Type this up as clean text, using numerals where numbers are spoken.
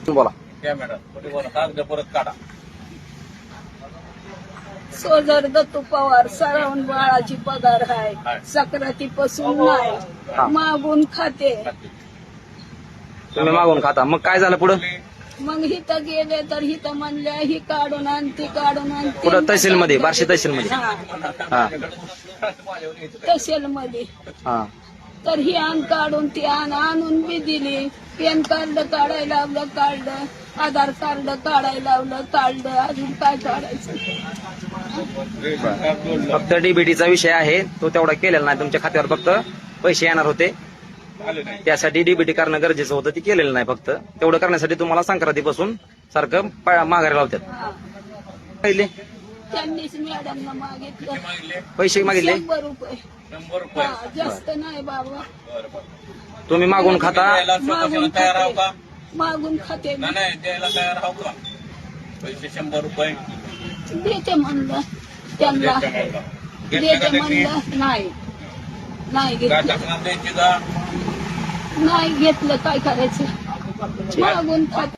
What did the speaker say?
बोला. त्या मॅडम कागद परत काढा. सोजर दत्तू पवार सरावून बाळाची पगार आहे, सक्रातीपासून नाही, मागून खाते. तुम्ही मागून खाता, मग काय झालं पुढं? मग हिथं गेले तर हिथं म्हणल्या ही काढून आण ती काढून आण. पुढं तहसील मध्ये, बार्शी तहसील मध्ये. हा तहसील मध्ये हा. तर ही आण काढून ती आणून बी दिली. पॅन कार्ड काढायला लावलं, काढलं. आधार कार्ड काढायला लावलं, काढलं. अजून काय काढायचं? फक्त डीबीटीचा विषय आहे, तो तेवढा केलेला नाही. तुमच्या खात्यावर फक्त पैसे येणार होते, त्यासाठी डीबीटी करणं गरजेचं होतं, ते केलेलं नाही. फक्त तेवढं करण्यासाठी तुम्हाला संक्रांतीपासून सारखं माघारी लावतात. पहिले त्यांनीच मॅडमला मागितलं, पैसे मागितले 100 रुपये. 100 रुपये. जास्त नाही बाबा. तुम्ही मागून खाता. मागून तयार आहो का? मागून खाते. नाही द्यायला तयार आहो का? पैसे 100 रुपये देते म्हणलं त्यांना, देते म्हणलं. नाही घेतलं. द्यायचे का? नाही घेतलं, काय करायचं? मागून खाते.